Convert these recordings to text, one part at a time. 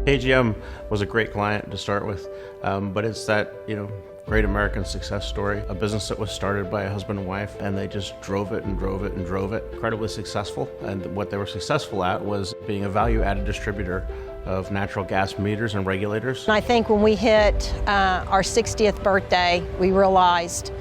KGM was a great client to start with, but it's that, great American success story, a business that was started by a husband and wife, and they just drove it and drove it and drove it. Incredibly successful, and what they were successful at was being a value-added distributor of natural gas meters and regulators. I think when we hit our 60th birthday, we realized,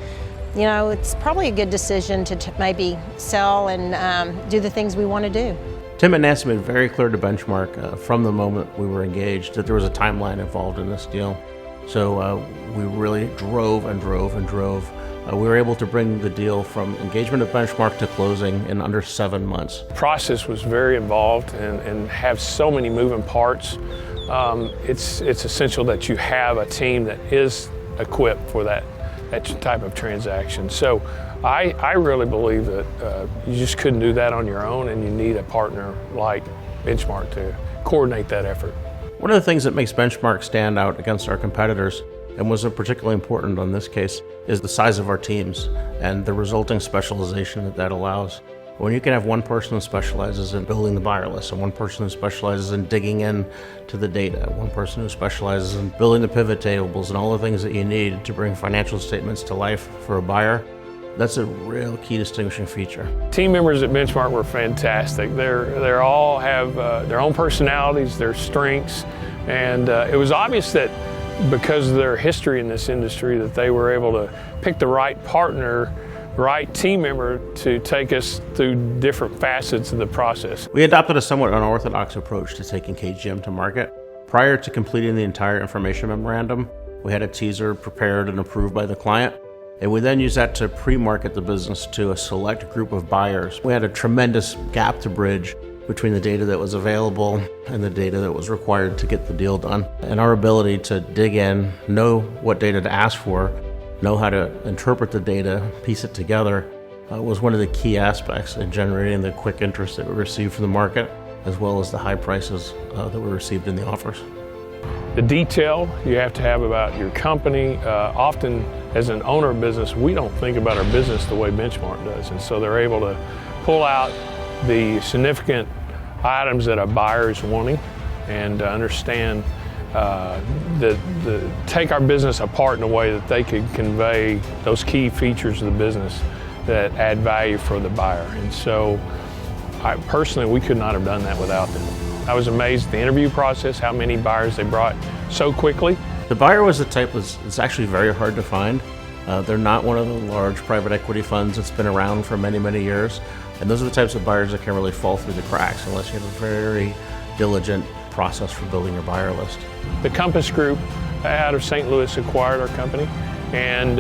it's probably a good decision to maybe sell and do the things we want to do. Tim and Nancy made very clear to Benchmark from the moment we were engaged that there was a timeline involved in this deal. So we really drove and drove and drove. We were able to bring the deal from engagement at Benchmark to closing in under 7 months. The process was very involved and have so many moving parts. It's essential that you have a team that is equipped for that type of transaction. So I really believe that you just couldn't do that on your own, and you need a partner like Benchmark to coordinate that effort. One of the things that makes Benchmark stand out against our competitors, and was particularly important on this case, is the size of our teams and the resulting specialization that allows. When you can have one person who specializes in building the buyer list, and one person who specializes in digging in to the data, one person who specializes in building the pivot tables and all the things that you need to bring financial statements to life for a buyer, that's a real key distinguishing feature. Team members at Benchmark were fantastic. They all have their own personalities, their strengths, and it was obvious that because of their history in this industry that they were able to pick the right partner, right team member to take us through different facets of the process. We adopted a somewhat unorthodox approach to taking KGM to market. Prior to completing the entire information memorandum, we had a teaser prepared and approved by the client, and we then used that to pre-market the business to a select group of buyers. We had a tremendous gap to bridge between the data that was available and the data that was required to get the deal done. And our ability to dig in, know what data to ask for, know how to interpret the data, piece it together, was one of the key aspects in generating the quick interest that we received from the market, as well as the high prices that we received in the offers. The detail you have to have about your company, often as an owner of business, we don't think about our business the way Benchmark does, and so they're able to pull out the significant items that a buyer is wanting and understand take our business apart in a way that they could convey those key features of the business that add value for the buyer. And so personally, we could not have done that without them. I was amazed at the interview process, how many buyers they brought so quickly. The buyer was the type that's actually very hard to find. They're not one of the large private equity funds that's been around for many, many years. And those are the types of buyers that can really fall through the cracks unless you have a very diligent process for building your buyer list. The Compass Group out of St. Louis acquired our company, and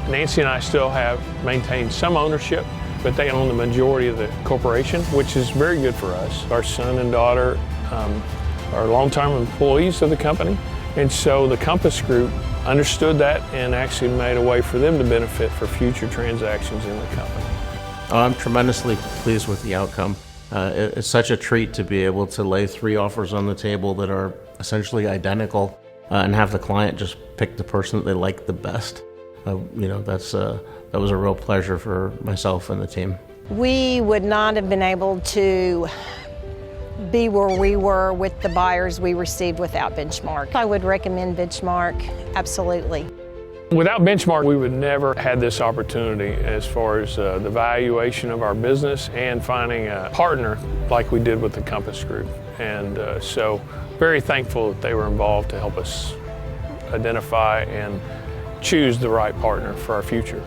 Nancy and I still have maintained some ownership, but they own the majority of the corporation, which is very good for us. Our son and daughter are longtime employees of the company, and so the Compass Group understood that and actually made a way for them to benefit for future transactions in the company. I'm tremendously pleased with the outcome. It's such a treat to be able to lay 3 offers on the table that are essentially identical and have the client just pick the person that they like the best. That was a real pleasure for myself and the team. We would not have been able to be where we were with the buyers we received without Benchmark. I would recommend Benchmark, absolutely. Without Benchmark, we would never had this opportunity as far as the valuation of our business and finding a partner like we did with the Compass Group. And so very thankful that they were involved to help us identify and choose the right partner for our future.